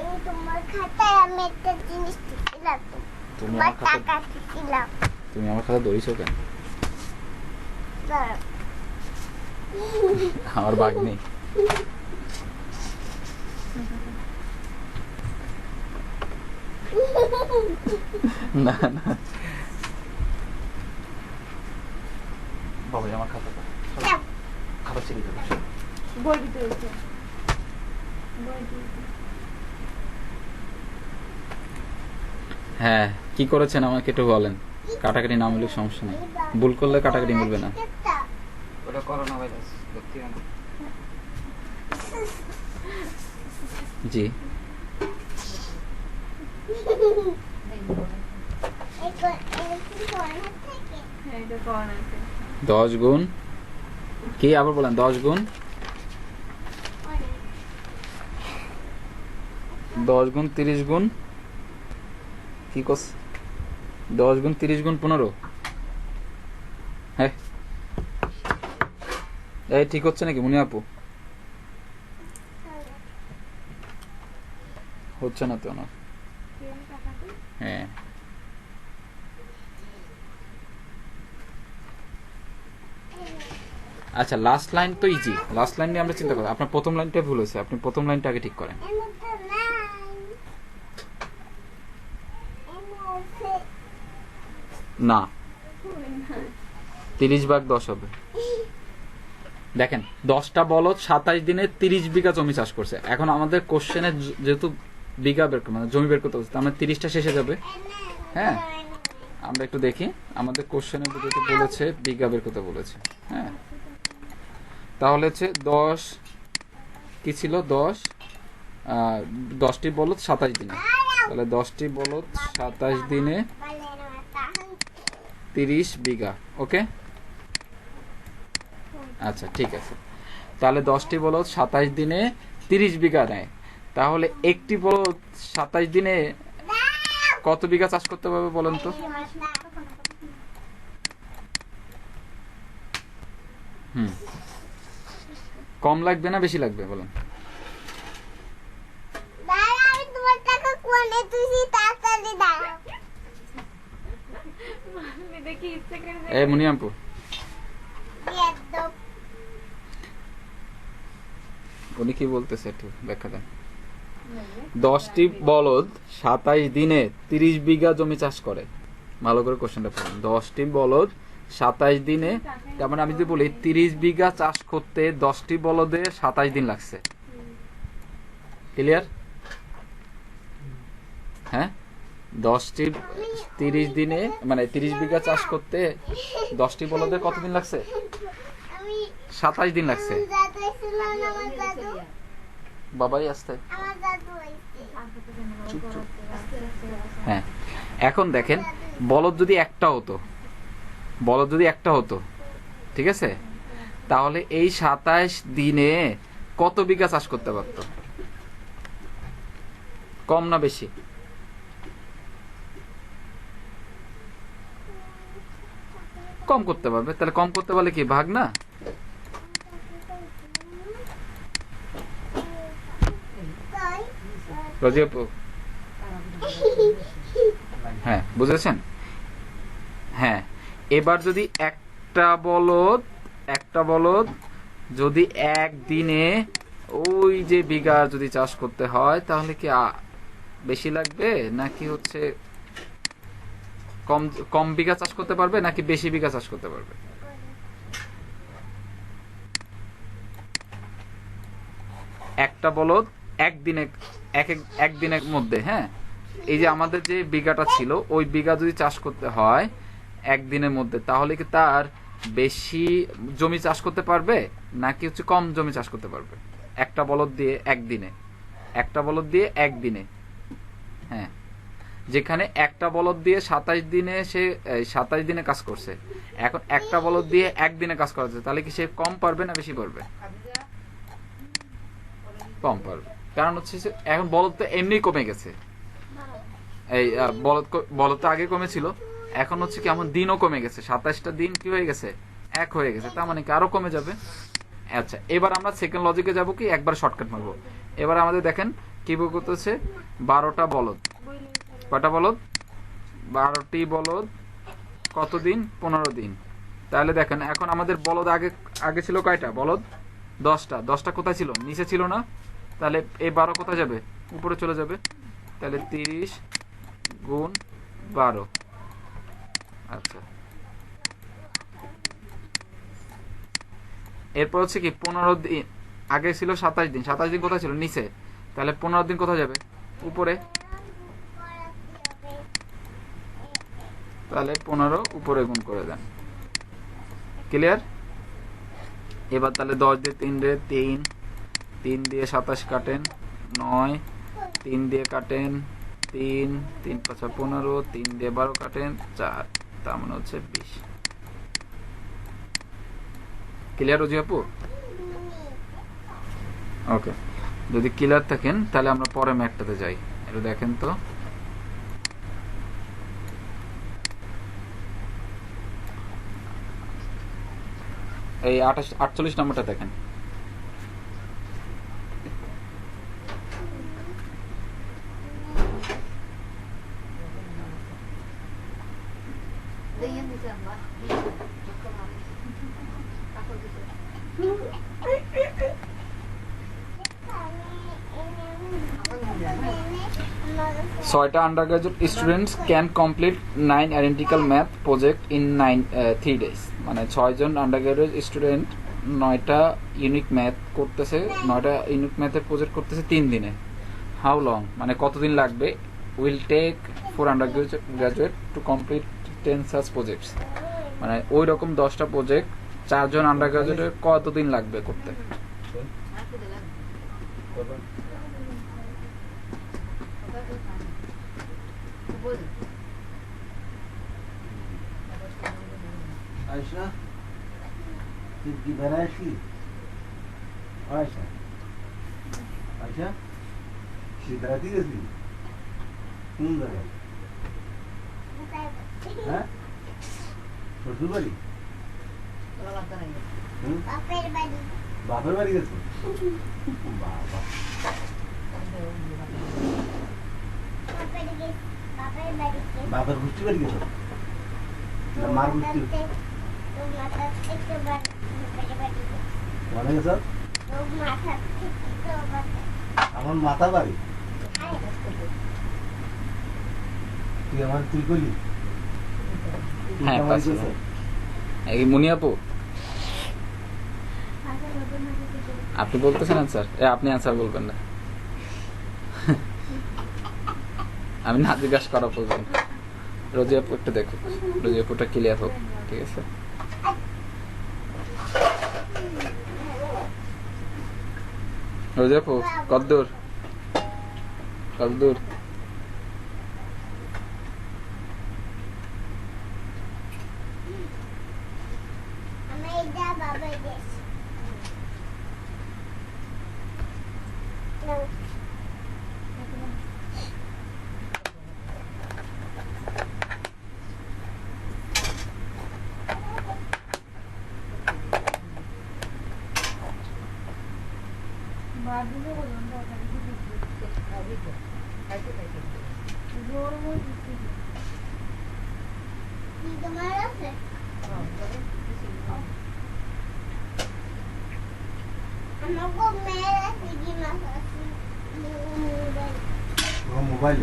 এই তোমার খাতায় আমি একটা জিনিস দিছিলাম। তুমি তোমার আমার খাতা, টাকা দিছিলাম। তুমি আমার খাতা ধরিছো কেন? দাঁড়াও। আমার বাগ নেই। না না বাবা, আমার খাতা দাও। দাও। খাতা ছিঁড়ে যাবে। বই দিতে হয়েছে। বই দিতে। হ্যাঁ, কি করেছেন আমাকে একটু বলেন। কাটাকাটি না মিললে সমস্যা নেই, ভুল করলে কাটাকাটি মিলবে না। ওটা করোনা ভাইরাস দেখতে না। জি, হ্যাঁ, এটা করোনা আছে। 10 গুণ কি আবার বলেন? 10 গুণ 30 গুণ কি কস? 10 গুণ 30 গুণ 15। হ্যাঁ, এই ঠিক হচ্ছে নাকি মুনি আপু? হচ্ছে না তো না। হ্যাঁ, আচ্ছা, লাস্ট লাইন তো ইজি। লাস্ট লাইন নিয়ে আমরা চিন্তা করি। আপনার প্রথম লাইনটা ভুল হয়েছে, আপনি প্রথম লাইনটা আগে ঠিক করেন। না, 30/10 হবে। দেখেন, 10টা বলদ 27 দিনে 30 বিঘা জমি চাষ করছে। এখন আমাদের কোশ্চেনে যেহেতু বিঘা বের মানে জমি বের করতে হচ্ছে, আমরা 30টা শেষে যাবে। হ্যাঁ, আমরা একটু দেখি আমাদের কোশ্চেনে যেহেতু বলেছে বিঘা বের করতে বলেছে। হ্যাঁ, তাহলে হচ্ছে 10 কি ছিল? 10টি বলদ 27 দিনে, তাহলে 10টি বলদ 27 দিনে 30 বিঘা। ওকে, আচ্ছা ঠিক আছে। তাহলে 10টি বলদ 27 দিনে 30 বিঘা নেয়। তাহলে একটি বলদ 27 দিনে কত বিঘা চাষ করতে পারবে বলেন তো? কম লাগবে না বেশি লাগবে বলেন? আমি তোমার টাকা কোনে তুই তাড়াতাড়ি দাঁড়াও। আমি দেখি ইচ্ছে করে এই মুনিয়ামপুর, একদম উনি কি বলতেছে একটু ব্যাখ্যা দেন। 10টি বলদ 27 দিনে 30 বিঘা জমি চাষ করে। ভালো করে কোশ্চেনটা পড়ুন। 10টি বলদ 27 দিনে, তার মানে আমি যদি বলি 30 বিঘা চাষ করতে 10টি বলদে 27 দিন লাগছে। ক্লিয়ার? হ্যাঁ, 10টি 30 দিনে মানে 30 বিঘা চাষ করতে 10টি বলদে কতদিন লাগছে? আমি 27 দিন লাগছে। দাদু ছিল না, আমার দাদু বাবাই আসতে। আমার দাদু হইছে। হ্যাঁ, এখন দেখেন, বলদ যদি একটা হতো, ঠিক আছে, তাহলে এই 27 দিনে কত বিঘা চাষ করতে পারতো? কম না বেশি? কম করতে পারবে। তাহলে কম করতে পারলে কি ভাগ না? তাই রোজি আপু, হ্যাঁ বুঝেছেন? হ্যাঁ, এবার যদি একটা বলদ যদি একদিনে ওই যে বিঘা যদি চাষ করতে হয়, তাহলে কি বেশি লাগবে নাকি হচ্ছে কম বিঘা চাষ করতে পারবে নাকি বেশি বিঘা চাষ করতে পারবে? একটা বলদ একদিনের মধ্যে, হ্যাঁ, এই যে আমাদের যে বিঘাটা ছিল ওই বিঘা যদি চাষ করতে হয়, একদিনের মধ্যে, তাহলে কি তার বেশি জমি চাষ করতে পারবে নাকি হচ্ছে কম জমি চাষ করতে পারবে? একটা বলদ দিয়ে একদিনে, একটা বলদ দিয়ে একদিনে, হ্যাঁ, যেখানে একটা বলদ দিয়ে 27 দিনে সে 27 দিনে কাজ করছে, এখন একটা বলদ দিয়ে একদিনে কাজ করাচ্ছে, তাহলে কি সে কম পারবে না বেশি পারবে? কম পারবে। কারণ হচ্ছে যে এখন বলদ তো এমনি কমে গেছে, এই বলদ তো আগে কমেছিল, এখন হচ্ছে কি এমন দিনও কমে গেছে, 27টা দিন কি হয়ে গেছে, এক হয়ে গেছে, তার মানে কি আরো কমে যাবে। আচ্ছা, এবার আমরা সেকেন্ড লজিকে যাব, কি একবার শর্টকাট মারবো। এবার আমাদের দেখেন কি করতেছে, 12টা বলদ, কয়টা বলদ, 12টি বলদ, কত দিন, 15 দিন। তাহলে দেখেন এখন আমাদের বলদ আগে আগে ছিল কয়টা বলদ, 10টা, 10টা কোথায় ছিল, নিচে ছিল না, তাহলে এই 12 কোথায় যাবে, উপরে চলে যাবে, তাহলে 30 গুণ 12। আচ্ছা, এরপর হচ্ছে কি 15 দিন, আগে ছিল 27 দিন, 27 দিন কোথায় ছিল, নিচে, তাহলে 15 দিন কোথায় যাবে, উপরে, তাহলে 15 উপরে গুণ করে দেন। ক্লিয়ার? এবার তাহলে 10 দিয়ে 3 রে 3, 3 দিয়ে 27 কাটেন 9, 3 দিয়ে কাটেন 3, 3 5 15, 3 দিয়ে 12 কাটেন 4, তার মানে হচ্ছে 20। ক্লিয়ার রোজি আপু? ওকে, যদি ক্লিয়ার থাকেন তাহলে আমরা পরে ম্যাথটাতে যাই। একটু দেখেন তো, এই 48 নম্বরটা দেখেন। ছয়টা undergraduate students can complete 9 identical math project in 3 days। মানে 6 জন আন্ডারগ্রাজুয়েট স্টুডেন্ট 9টা ইউনিক ম্যাথ করতেছে, 9টা ইউনিক ম্যাথের প্রজেক্ট করতেছে 3 দিনে। হাউ লং, মানে কতদিন লাগবে, will take 4 undergraduate to complete 10 such projects. মানে ওই রকম 10টা প্রজেক্ট 4 জন আন্ডারগ্রাজুয়েটের কতদিন লাগবে করতে? Ayşe, siz gibere eşi. Ayşe. Ayşe, şiddeti gizli. Kim böyle? Ha? শ্বশুর বাড়ি? বাপের বাড়ি। বাপের বাড়ি গেছে? বাবা। বাপের বাড়ি। বাপের গুষ্টি বাড়ি গেছে? না মার গুষ্টি? মনে গেছে? আমার মাথা বাড়ি। তুই আমার তুই করলি? হ্যাঁ, এই মুনি আপু আপনি বলতেছেন আনসার, আপনি আনসার বলবেন না, আমি না জিজ্ঞাসা করা পর্যন্ত। রোজি আপু একটু দেখো, রোজি আপুটা ক্লিয়ার হোক, ঠিক আছে? রোজি আপু কদ্দূর কদ্দূর?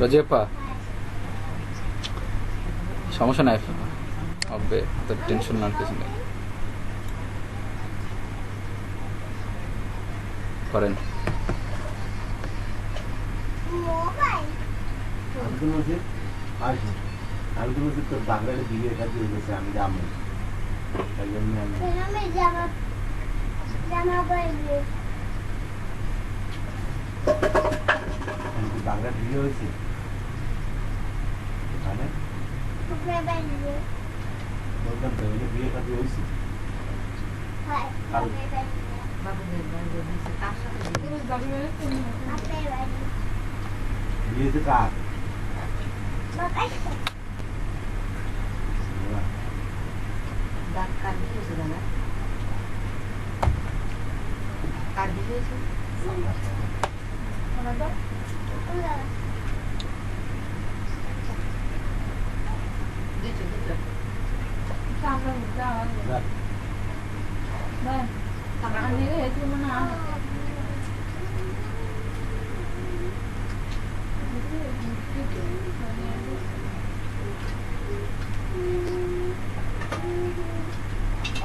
রোজি আপা সমস্যা নাই, হবে তো, টেনশন নেওয়ার কিছু নেই, করেন। আইসা আমি তো বলছি তোর বাংলায় বিয়ে খাতে হয়েছে আমি যাবো তাই জন্য আমি আমি জামা বাইরে বাংলা বিয়ে হয়েছে মানে কুকুরে বাইরে বলতাম তো বিয়ে খাতে হয়েছে হয় কুকুরে বাইরে পুরো দাবি হয়ে তুমি আপে বাইরে বিয়েতে কার বাবা ওনা দাও সামনে যাও না আমি হেতু মনে আ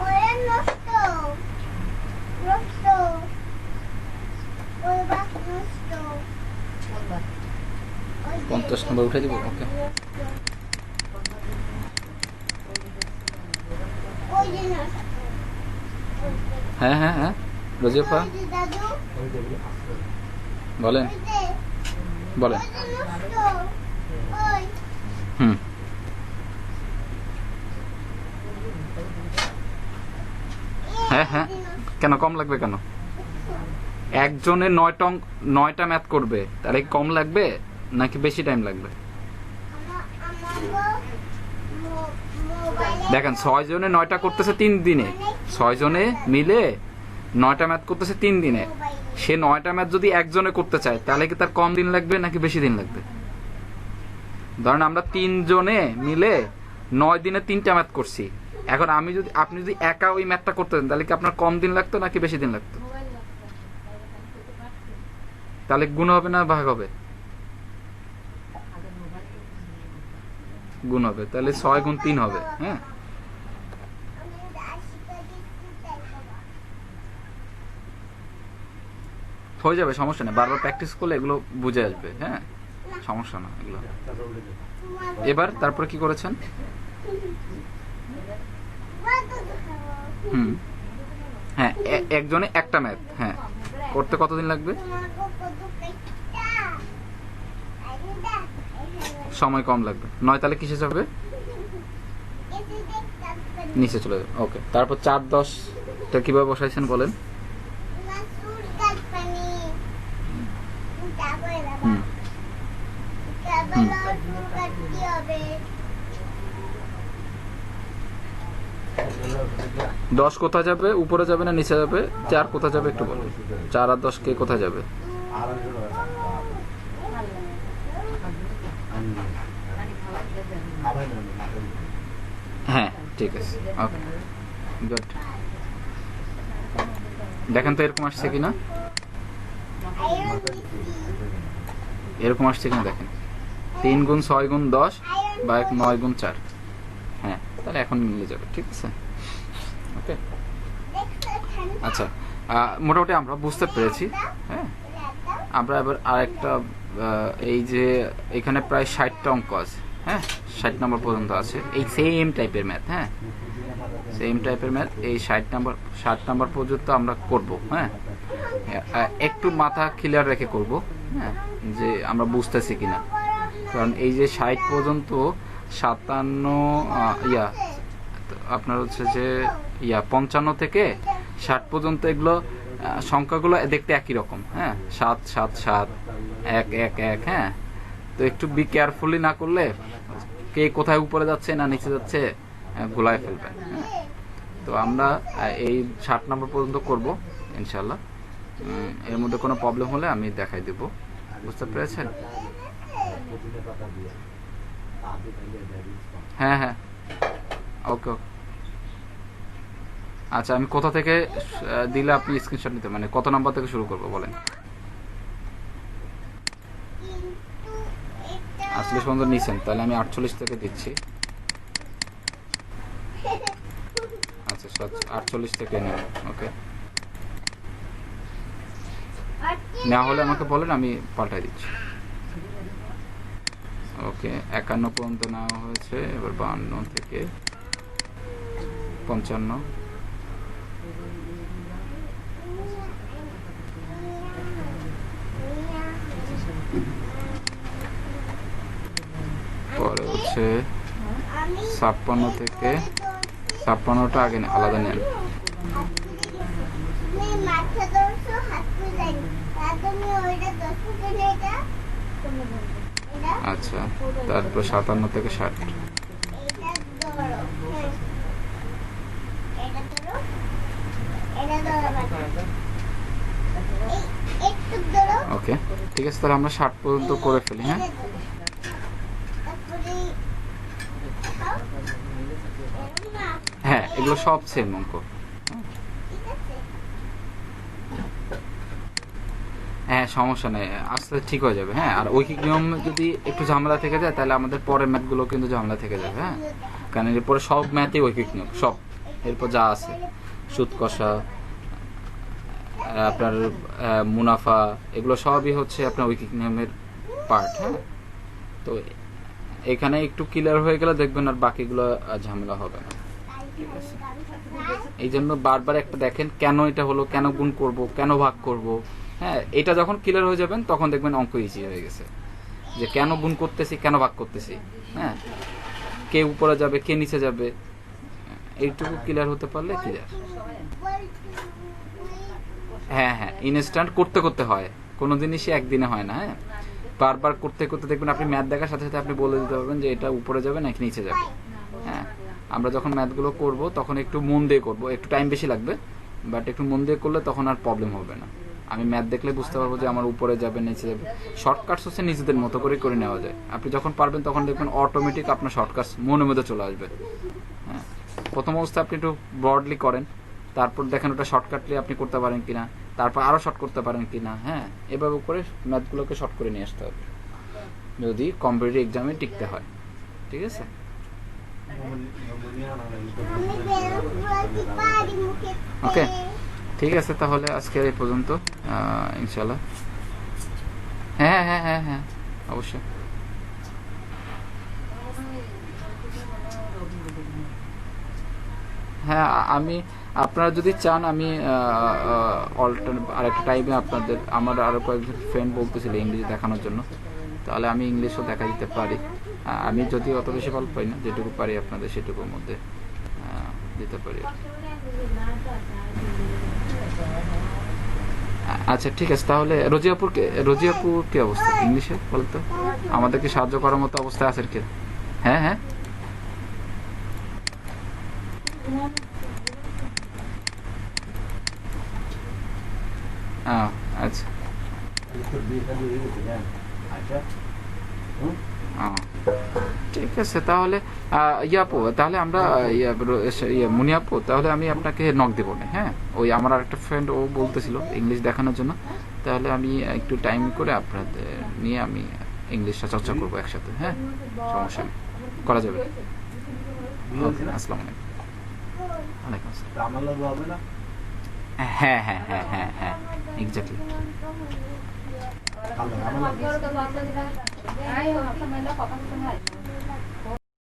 ওরে নষ্ট ওই বাস নষ্ট 50 নম্বর উঠে দিব ওকে ওই যে নষ্ট হ্যাঁ হ্যাঁ হ্যাঁ রোজিফা ওই যে দাদু ওই দেবি আসতে বলেন ওই যে বলেন ওই যে নষ্ট ওই হুম হ্যাঁ হ্যাঁ কেন কম লাগবে কেন একজনে 9টা ম্যাথ করবে তাহলে কি কম লাগবে নাকি বেশি টাইম লাগবে দেখেন 6 জনে 9টা করতেছে 3 দিনে 6 জনে মিলে 9টা ম্যাথ করতেছে 3 দিনে সে 9টা ম্যাথ যদি একজনে করতে চায় তাহলে কি তার কম দিন লাগবে নাকি বেশি দিন লাগবে ধরেন আমরা 3 জনে মিলে 9 দিনে 3টা ম্যাথ করছি এখন আপনি যদি একা ওই ম্যাথটা করতেন তাহলে কি আপনার কম দিন লাগতো নাকি বেশি দিন লাগতো তাহলে গুণ হবে না ভাগ হবে গুণ হবে তাহলে 6 গুণ 3 হবে হ্যাঁ হয়ে যাবে সমস্যা নেই বারবার প্র্যাকটিস করলে এগুলো বুঝে আসবে হ্যাঁ সমস্যা না এগুলো এবার তারপরে কি করেছেন হুম হ্যাঁ একজনে একটা ম্যাথ হ্যাঁ করতে কতদিন লাগবে সময় কম লাগবে 9 তাহলে কিসে যাবে নিচে চলে যাবে ওকে তারপর 4 10 টা কিভাবে বসাইছেন বলেন হুম 10 কোথায় যাবে উপরে যাবে না নিচে যাবে 4 কোথায় যাবে একটু বলেন 4 আর 10 কে কোথায় যাবে হ্যাঁ ঠিক আছে ওকে গুড দেখেন তো এরকম আসছে কিনা এরকম আসছে কিনা দেখেন 3 গুণ 6 গুণ 10 বা 9 গুণ 4 হ্যাঁ তাহলে এখন মিলে যাবে ঠিক আছে ওকে আচ্ছা মোটামুটি আমরা বুঝতে পেরেছি হ্যাঁ আমরা এবার আরেকটা এই যে এখানে প্রায় 60টা অঙ্ক আছে হ্যাঁ 60 নম্বর পর্যন্ত আছে এই সেম টাইপের ম্যাথ হ্যাঁ সেম টাইপের ম্যাথ এই 60 নম্বর পর্যন্ত আমরা করব হ্যাঁ একটু মাথা ক্লিয়ার রেখে করব হ্যাঁ যে আমরা বুঝতেছি কিনা কারণ এই যে 60 পর্যন্ত 57 আপনার হচ্ছে যে 55 থেকে 60 পর্যন্ত এগুলো সংখ্যাগুলো দেখতে একই রকম হ্যাঁ 7 7 7 1 1 1 হ্যাঁ তো একটু বি কেয়ারফুলি না করলে কে কোথায় উপরে যাচ্ছে না নিচে যাচ্ছে গোলায় ফেলবেন তো আমরা এই 60 নম্বর পর্যন্ত করব ইনশাআল্লাহ এর মধ্যে কোনো প্রবলেম হলে আমি দেখাই দেব বুঝতে পেরেছেন হ্যাঁ হ্যাঁ ওকে আচ্ছা আমি কোথা থেকে দিলে আপনি স্ক্রিনশট নিতে মানে কত নাম্বার থেকে শুরু করব বলেন আসলে সুন্দর নিছেন তাহলে আমি 48 থেকে দিচ্ছি আচ্ছা 48 থেকে নিন ওকে না হলে আমাকে বলেন আমি পাল্টাই দিচ্ছি ওকে 51 পর্যন্ত নেওয়া হয়েছে, এবার 52 থেকে 55, পরে হচ্ছে 56 থেকে 56টা আগে আলাদা নেন। মাথা ধরছো হাত তুলেন, তুমি ওইটা দর্শক এটা এটা আচ্ছা, তারপর 57 থেকে 60। এটা ধরো, এটা ধরো, এটা ধরো বাবা। একটু ধরো, ওকে, ঠিক আছে, তাহলে আমরা 60 পর্যন্ত করে ফেলি। হ্যাঁ, তারপরে হ্যাঁ, এগুলো সব সেম অঙ্ক। ঠিক আছে। হ্যাঁ, সমস্যা নেই, আস্তে আস্তে ঠিক হয়ে যাবে। হ্যাঁ, আর ঐকিক নিয়ম যদি একটু ঝামেলা থেকে যায় তাহলে আমাদের পরের ম্যাথগুলো কিন্তু ঝামেলা থেকে যাবে। হ্যাঁ, কারণ এরপরে সব ম্যাথই ঐকিক নিয়ম, সব এরপর যা আছে সুদ কষা, আপনার মুনাফা, এগুলো সবই হচ্ছে আপনার ঐকিক নিয়মের পার্ট। হ্যাঁ, তো এখানে একটু ক্লিয়ার হয়ে গেলে দেখবেন আর বাকিগুলো ঝামেলা হবে না। ঠিক আছে, এই জন্য বারবার একটা দেখেন কেন এটা হলো, কেন গুণ করব, কেন ভাগ করব। হ্যাঁ, এটা যখন ক্লিয়ার হয়ে যাবেন তখন দেখবেন অঙ্ক ইজি হয়ে গেছে, যে কেন গুণ করতেছি, কেন ভাগ করতেছি। হ্যাঁ, কে উপরে যাবে, কে নিচে যাবে, এইটুকু ক্লিয়ার হতে পারলে ক্লিয়ার। হ্যাঁ হ্যাঁ, ইনস্ট্যান্ট করতে করতে হয়, কোনো জিনিসই একদিনে হয় না। হ্যাঁ, বারবার করতে করতে দেখবেন আপনি ম্যাথ দেখার সাথে সাথে আপনি বলে দিতে পারবেন যে এটা উপরে যাবে নাকি নিচে যাবে। হ্যাঁ, আমরা যখন ম্যাথগুলো করব তখন একটু মন দিয়ে করব, একটু টাইম বেশি লাগবে, বাট একটু মন দিয়ে করলে তখন আর প্রবলেম হবে না। আমি ম্যাথ দেখলে বুঝতে পারবো যে আমার উপরে যাবে নিচে যাবে। শর্টকাটস হচ্ছে নিজেদের মতো করে নেওয়া যায়। আপনি যখন পারবেন তখন দেখবেন অটোমেটিক আপনার শর্টকাটস মনের মধ্যে চলে আসবে। হ্যাঁ, প্রথম অবস্থায় আপনি একটু ব্রডলি করেন, তারপর দেখেন ওটা শর্টকাটলি আপনি করতে পারেন কিনা, তারপর আরো শর্ট করতে পারেন কিনা। হ্যাঁ, এভাবে করে ম্যাথগুলোকে শর্ট করে নিয়ে আসতে হবে যদি কম্পিটিটিভ এক্সামে টিকতে হয়। ঠিক আছে, আমি বেলুন বলতে পারি মুখে। ওকে, ঠিক আছে, তাহলে আজকে এই পর্যন্ত, ইনশাল্লাহ। হ্যাঁ হ্যাঁ হ্যাঁ হ্যাঁ, অবশ্যই। হ্যাঁ, আমি আপনারা যদি চান আমি আরেকটা টাইমে আপনাদের, আমার আরো কয়েকজন ফ্রেন্ড বলতেছিল ইংরেজি দেখানোর জন্য, তাহলে আমি ইংলিশও দেখা দিতে পারি। আমি যদি অত বেশি ভালো পাই না, যেটুকু পারি আপনাদের সেটুকুর মধ্যে দিতে পারি। আচ্ছা, ঠিক আছে, তাহলে রোজিয়াপুর কি অবস্থা ইংলিশে বলতো? আমাদেরকে সাহায্য করার মতো অবস্থায় আছেন কি? হ্যাঁ হ্যাঁ, আচ্ছা, ঠিক আছে, তাহলে ইয়াপু, তাহলে আমরা মুনিয়াপু, তাহলে আমি আপনাকে নক দেবো না। হ্যাঁ, ওই আমার আরেকটা ফ্রেন্ড ও বলতেছিল ইংলিশ দেখানোর জন্য, তাহলে আমি একটু টাইম করে আপনাদের নিয়ে আমি ইংলিশটা চর্চা করবো একসাথে। হ্যাঁ, সমস্যা নেই, করা যাবে। আসসালামু আলাইকুম। ওয়ালাইকুম আসসালাম। হ্যাঁ হ্যাঁ হ্যাঁ হ্যাঁ হ্যাঁ, এক্স্যাক্টলি। কথা